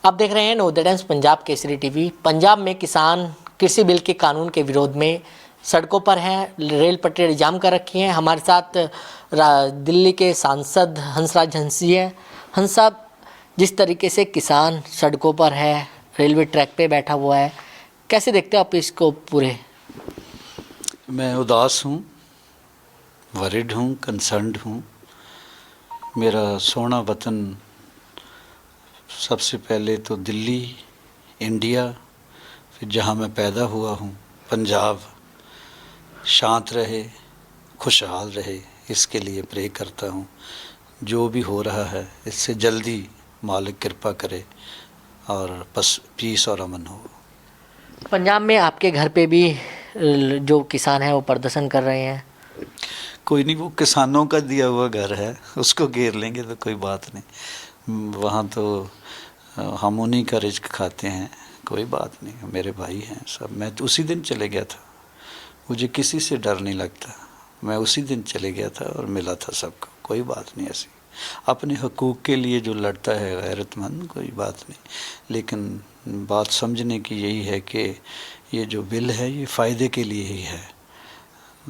आप देख रहे हैं नवोदय टाइम्स पंजाब केसरी टीवी। पंजाब में किसान कृषि बिल के कानून के विरोध में सड़कों पर हैं, रेल पटरी जाम कर रखी हैं। हमारे साथ दिल्ली के सांसद हंसराज हंसी हैं। हंस साहब, जिस तरीके से किसान सड़कों पर है, रेलवे ट्रैक पे बैठा हुआ है, कैसे देखते हो आप इसको पूरे? मैं उदास हूँ, वरिड हूँ, कंसर्न्ड हूँ। मेरा सोना वतन सबसे पहले तो दिल्ली, इंडिया, फिर जहाँ मैं पैदा हुआ हूँ पंजाब, शांत रहे, खुशहाल रहे, इसके लिए प्रे करता हूँ। जो भी हो रहा है इससे जल्दी मालिक कृपा करे और बस पीस और अमन हो। पंजाब में आपके घर पे भी जो किसान हैं वो प्रदर्शन कर रहे हैं। कोई नहीं, वो किसानों का दिया हुआ घर है, उसको घेर लेंगे तो कोई बात नहीं। वहाँ तो हम उन्हीं का रिज्क खाते हैं, कोई बात नहीं। मेरे भाई हैं सब। मैं तो उसी दिन चले गया था, मुझे किसी से डर नहीं लगता। मैं उसी दिन चले गया था और मिला था सबको, कोई बात नहीं ऐसी। अपने हकूक़ के लिए जो लड़ता है गैरतमंद, कोई बात नहीं। लेकिन बात समझने की यही है कि ये जो बिल है ये फ़ायदे के लिए ही है,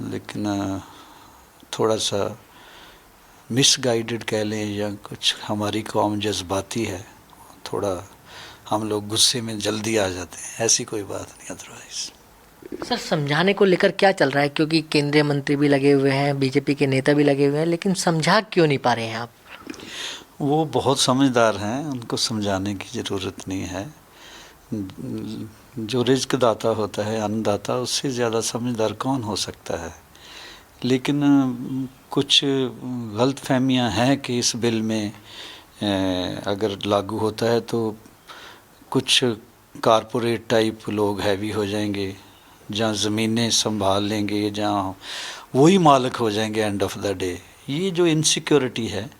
लेकिन थोड़ा सा मिसगाइडेड कह लें या कुछ, हमारी कौम जज्बाती है, थोड़ा हम लोग गुस्से में जल्दी आ जाते हैं, ऐसी कोई बात नहीं। अदरवाइज़ सर, समझाने को लेकर क्या चल रहा है? क्योंकि केंद्रीय मंत्री भी लगे हुए हैं, बीजेपी के नेता भी लगे हुए हैं, लेकिन समझा क्यों नहीं पा रहे हैं आप? वो बहुत समझदार हैं, उनको समझाने की ज़रूरत नहीं है। जो रिज़्क दाता होता है, अन्नदाता, उससे ज़्यादा समझदार कौन हो सकता है। लेकिन कुछ गलत फहमियाँ हैं कि इस बिल में अगर लागू होता है तो कुछ कारपोरेट टाइप लोग हैवी हो जाएंगे, जहाँ ज़मीनें संभाल लेंगे, जहाँ वही मालिक हो जाएंगे एंड ऑफ द डे। ये जो इनसिक्योरिटी है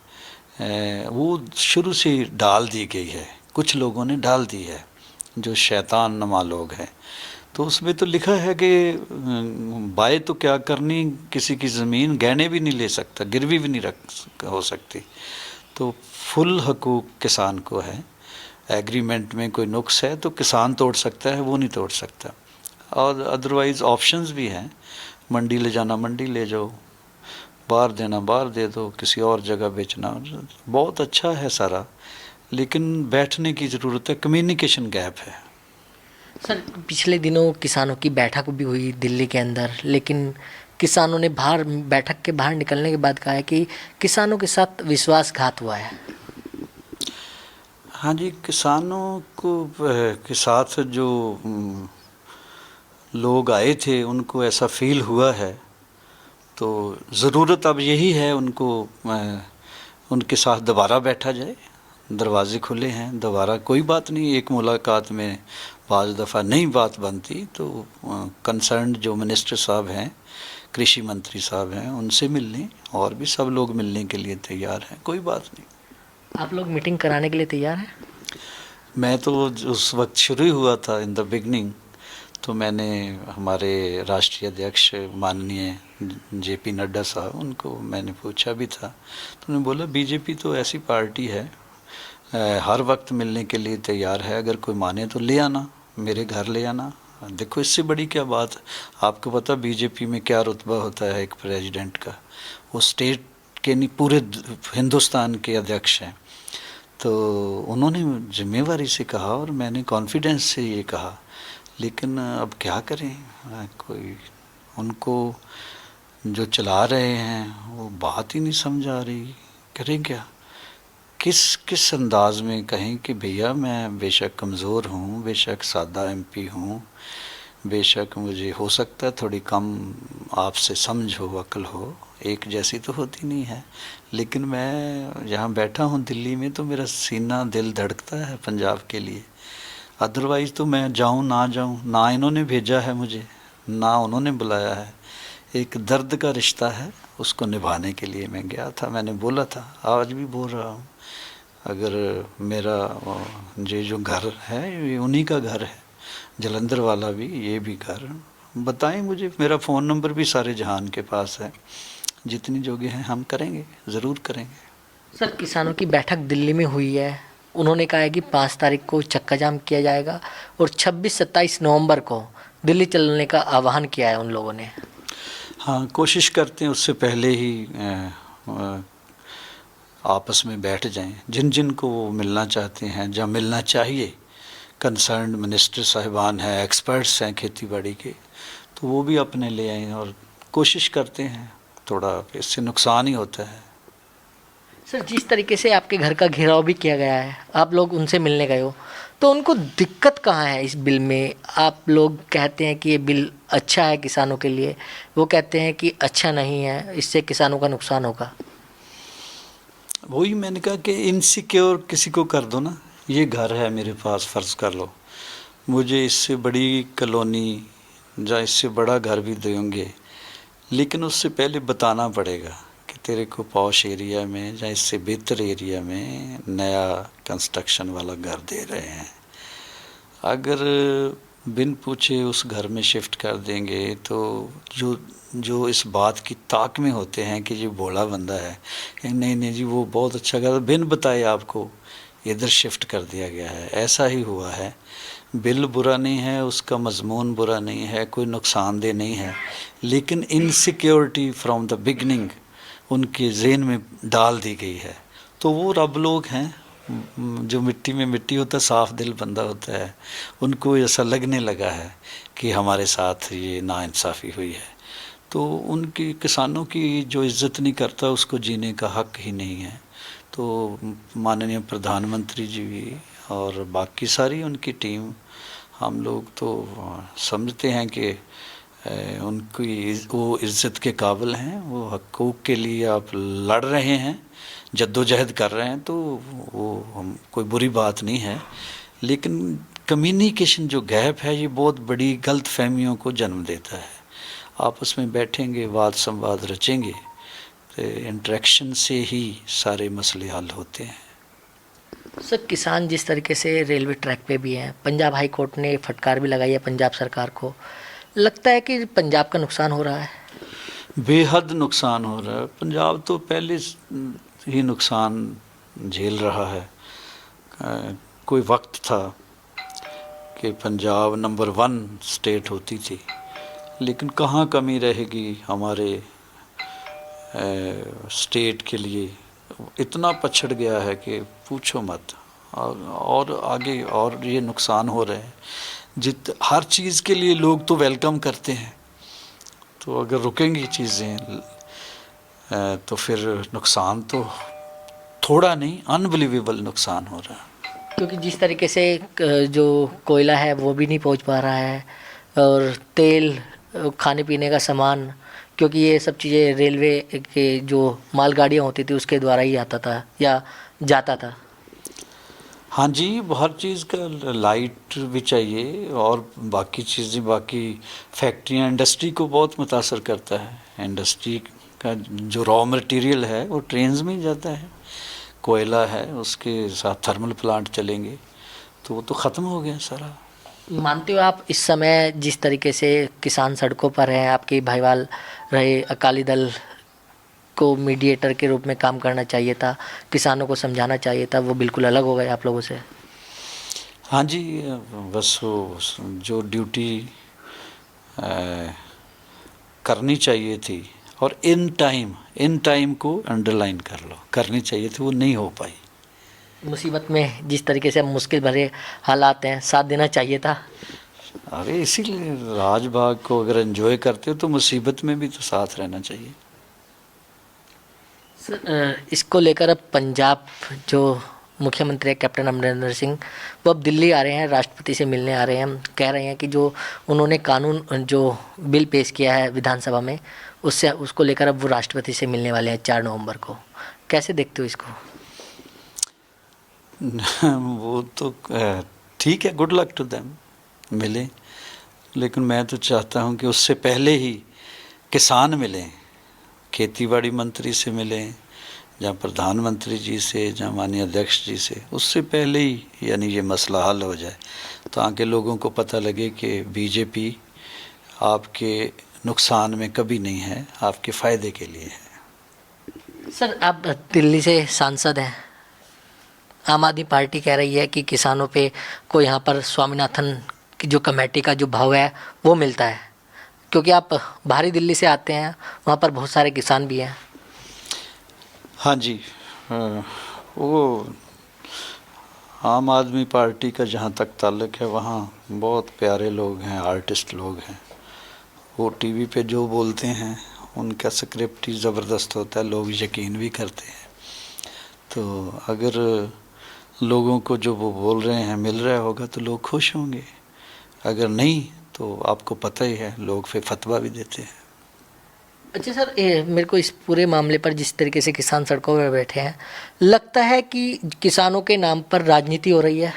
वो शुरू से डाल दी गई है, कुछ लोगों ने डाल दी है, जो शैतान नमा लोग हैं। तो उसमें तो लिखा है कि बाय तो क्या करनी, किसी की ज़मीन गहने भी नहीं ले सकता, गिरवी भी नहीं रख हो सकती। तो फुल हकूक़ किसान को है। एग्रीमेंट में कोई नुक्स है तो किसान तोड़ सकता है, वो नहीं तोड़ सकता। और अदरवाइज़ ऑप्शंस भी हैं, मंडी ले जाना मंडी ले जाओ, बाहर देना बाहर दे दो, किसी और जगह बेचना, बहुत अच्छा है सारा। लेकिन बैठने की ज़रूरत है, कम्युनिकेशन गैप है। सर, पिछले दिनों किसानों की बैठक भी हुई दिल्ली के अंदर, लेकिन किसानों ने बाहर बैठक के बाहर निकलने के बाद कहा है कि किसानों के साथ विश्वासघात हुआ है। हाँ जी, किसानों के साथ जो लोग आए थे उनको ऐसा फील हुआ है, तो ज़रूरत अब यही है उनको उनके साथ दोबारा बैठा जाए। दरवाजे खुले हैं दोबारा, कोई बात नहीं। एक मुलाकात में बाज़ दफ़ा नहीं बात बनती तो कंसर्न्ड जो मिनिस्टर साहब हैं, कृषि मंत्री साहब हैं, उनसे मिल लें। और भी सब लोग मिलने के लिए तैयार हैं, कोई बात नहीं। आप लोग मीटिंग कराने के लिए तैयार हैं? मैं तो उस वक्त शुरू ही हुआ था इन द बिगनिंग, तो मैंने हमारे राष्ट्रीय अध्यक्ष माननीय जेपी नड्डा साहब, उनको मैंने पूछा भी था। तो उन्होंने बोला बीजेपी तो ऐसी पार्टी है, हर वक्त मिलने के लिए तैयार है, अगर कोई माने तो ले आना, मेरे घर ले आना। देखो इससे बड़ी क्या बात। आपको पता बीजेपी में क्या रुतबा होता है एक प्रेसिडेंट का, वो स्टेट के नहीं पूरे हिंदुस्तान के अध्यक्ष हैं। तो उन्होंने जिम्मेवारी से कहा और मैंने कॉन्फिडेंस से ये कहा। लेकिन अब क्या करें, कोई उनको जो चला रहे हैं वो बात ही नहीं समझ आ रही, करें क्या, किस किस अंदाज में कहें कि भैया मैं बेशक कमज़ोर हूँ, बेशक सादा एमपी हूँ, बेशक मुझे हो सकता है थोड़ी कम आपसे समझ हो, अक्ल हो, एक जैसी तो होती नहीं है। लेकिन मैं यहाँ बैठा हूँ दिल्ली में तो मेरा सीना दिल धड़कता है पंजाब के लिए। अदरवाइज़ तो मैं जाऊँ ना जाऊँ, ना इन्होंने भेजा है मुझे, ना उन्होंने बुलाया है। एक दर्द का रिश्ता है, उसको निभाने के लिए मैं गया था। मैंने बोला था, आज भी बोल रहा हूँ, अगर मेरा ये जो घर है ये उन्हीं का घर है, जलंधर वाला भी, ये भी घर, बताएं मुझे। मेरा फ़ोन नंबर भी सारे जहान के पास है, जितनी जोगे हैं हम करेंगे, ज़रूर करेंगे। सर, किसानों की बैठक दिल्ली में हुई है, उन्होंने कहा है कि 5 तारीख को चक्का जाम किया जाएगा और 26-27 नवंबर को दिल्ली चलने का आह्वान किया है उन लोगों ने। हाँ, कोशिश करते हैं उससे पहले ही आपस में बैठ जाएं, जिन जिन को वो मिलना चाहते हैं, जहाँ मिलना चाहिए, कंसर्न मिनिस्टर साहिबान हैं, एक्सपर्ट्स हैं खेती बाड़ी के, तो वो भी अपने ले आएँ और कोशिश करते हैं। थोड़ा इससे नुकसान ही होता है। सर, जिस तरीके से आपके घर का घेराव भी किया गया है, आप लोग उनसे मिलने गए हो, तो उनको दिक्कत कहाँ है इस बिल में? आप लोग कहते हैं कि ये बिल अच्छा है किसानों के लिए, वो कहते हैं कि अच्छा नहीं है, इससे किसानों का नुकसान होगा। वही मैंने कहा कि इनसिक्योर किसी को कर दो ना। ये घर है मेरे पास, फ़र्ज़ कर लो, मुझे इससे बड़ी कॉलोनी या इससे बड़ा घर भी देंगे, लेकिन उससे पहले बताना पड़ेगा कि तेरे को पॉश एरिया में या इससे बेहतर एरिया में नया कंस्ट्रक्शन वाला घर दे रहे हैं। अगर बिन पूछे उस घर में शिफ्ट कर देंगे तो जो जो इस बात की ताक में होते हैं कि ये भोला बंदा है, नहीं नहीं जी वो बहुत अच्छा घर, बिन बताए आपको इधर शिफ्ट कर दिया गया है। ऐसा ही हुआ है। बिल बुरा नहीं है, उसका मजमून बुरा नहीं है, कोई नुकसानदेह नहीं है, लेकिन इनसिक्योरिटी फ्रॉम द बिगनिंग उनके ज़हन में डाल दी गई है। तो वो रब लोग हैं, जो मिट्टी में मिट्टी होता है, साफ दिल बंदा होता है, उनको ऐसा लगने लगा है कि हमारे साथ ये नाइंसाफ़ी हुई है। तो उनकी किसानों की जो इज़्ज़त नहीं करता उसको जीने का हक़ ही नहीं है। तो माननीय प्रधानमंत्री जी भी और बाकी सारी उनकी टीम, हम लोग तो समझते हैं कि उनकी वो इज़्ज़त के काबिल हैं, वो हक़ूक़ के लिए आप लड़ रहे हैं, जद्दोजहद कर रहे हैं, तो वो हम कोई बुरी बात नहीं है। लेकिन कम्युनिकेशन जो गैप है ये बहुत बड़ी गलत फहमियों को जन्म देता है। आपस में बैठेंगे, वाद संवाद रचेंगे, तो इंटरेक्शन से ही सारे मसले हल होते हैं। सर, किसान जिस तरीके से रेलवे ट्रैक पे भी हैं, पंजाब हाई कोर्ट ने फटकार भी लगाई है पंजाब सरकार को, लगता है कि पंजाब का नुकसान हो रहा है? बेहद नुकसान हो रहा है। पंजाब तो पहले ही नुकसान झेल रहा है। कोई वक्त था कि पंजाब नंबर 1 स्टेट होती थी, लेकिन कहाँ कमी रहेगी हमारे स्टेट के लिए, इतना पछड़ गया है कि पूछो मत। और आगे और ये नुकसान हो रहे हैं। हर चीज़ के लिए लोग तो वेलकम करते हैं, तो अगर रुकेंगी चीज़ें तो फिर नुकसान तो थोड़ा नहीं, अनबिलीवेबल नुकसान हो रहा है। क्योंकि जिस तरीके से जो कोयला है वो भी नहीं पहुंच पा रहा है, और तेल, खाने पीने का सामान, क्योंकि ये सब चीज़ें रेलवे के जो मालगाड़ियाँ होती थी उसके द्वारा ही आता था या जाता था। हाँ जी, हर चीज़ का लाइट भी चाहिए और बाकी चीज़ें, बाकी फैक्ट्रियाँ, इंडस्ट्री को बहुत मुतासर करता है। इंडस्ट्री का जो रॉ मटेरियल है वो ट्रेन्स में ही जाता है, कोयला है, उसके साथ थर्मल प्लांट चलेंगे, तो वो तो ख़त्म हो गया सारा। मानते हो आप इस समय जिस तरीके से किसान सड़कों पर हैं, आपके भाईवाल रहे, अकाली दल को मीडिएटर के रूप में काम करना चाहिए था, किसानों को समझाना चाहिए था, वो बिल्कुल अलग हो गए आप लोगों से? हाँ जी, बस वो जो ड्यूटी करनी चाहिए थी, और इन टाइम को अंडरलाइन कर लो, करनी चाहिए थी, वो नहीं हो पाई। मुसीबत में जिस तरीके से मुश्किल भरे हालात हैं, साथ देना चाहिए था। अरे इसीलिए राजबाग को अगर एंजॉय करते हो तो मुसीबत में भी तो साथ रहना चाहिए। सर, इसको लेकर अब पंजाब जो मुख्यमंत्री है कैप्टन अमरिंदर सिंह, वो अब दिल्ली आ रहे हैं, राष्ट्रपति से मिलने आ रहे हैं। कह रहे हैं कि जो उन्होंने कानून, जो बिल पेश किया है विधानसभा में, उसको लेकर अब वो राष्ट्रपति से मिलने वाले हैं 4 नवंबर को। कैसे देखते हो इसको? वो तो ठीक है, गुड लक टू देम, मिले, लेकिन मैं तो चाहता हूँ कि उससे पहले ही किसान मिलें, खेतीबाड़ी मंत्री से मिलें, जहाँ प्रधानमंत्री जी से, जहाँ माननीय अध्यक्ष जी से, उससे पहले ही यानी ये मसला हल हो जाए, ताकि लोगों को पता लगे कि बीजेपी आपके नुकसान में कभी नहीं है, आपके फ़ायदे के लिए है। सर, आप दिल्ली से सांसद हैं, आम आदमी पार्टी कह रही है कि किसानों पे को यहाँ पर स्वामीनाथन की जो कमेटी का जो भाव है वो मिलता है, क्योंकि आप बाहरी दिल्ली से आते हैं, वहाँ पर बहुत सारे किसान भी हैं। हाँ जी, वो आम आदमी पार्टी का जहाँ तक ताल्लुक़ है, वहाँ बहुत प्यारे लोग हैं, आर्टिस्ट लोग हैं। वो टीवी पे जो बोलते हैं उनका स्क्रिप्ट ही ज़बरदस्त होता है, लोग यकीन भी करते हैं। तो अगर लोगों को जो वो बोल रहे हैं मिल रहा होगा तो लोग खुश होंगे, अगर नहीं तो आपको पता ही है, लोग फिर फतवा भी देते हैं। अच्छा सर, मेरे को इस पूरे मामले पर जिस तरीके से किसान सड़कों पर बैठे हैं, लगता है कि किसानों के नाम पर राजनीति हो रही है।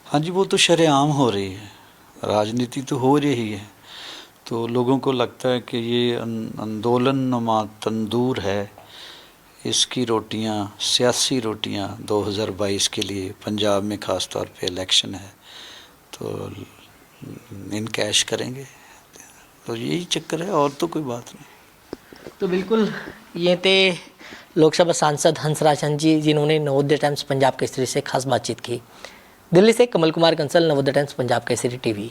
हाँ जी, वो तो शरेआम हो रही है, राजनीति तो हो रही है। तो लोगों को लगता है कि ये आंदोलन नुमा तंदूर है, इसकी रोटियां, सियासी रोटियां 2022 के लिए पंजाब में ख़ास तौर पे इलेक्शन है तो इनकैश करेंगे। तो यही चक्कर है, और तो कोई बात नहीं। तो बिल्कुल ये थे लोकसभा सांसद हंसराज जी, जिन्होंने नवोदय टाइम्स पंजाब केसरी से खास बातचीत की। दिल्ली से कमल कुमार कंसल, नवोदय टाइम्स पंजाब केसरी टीवी।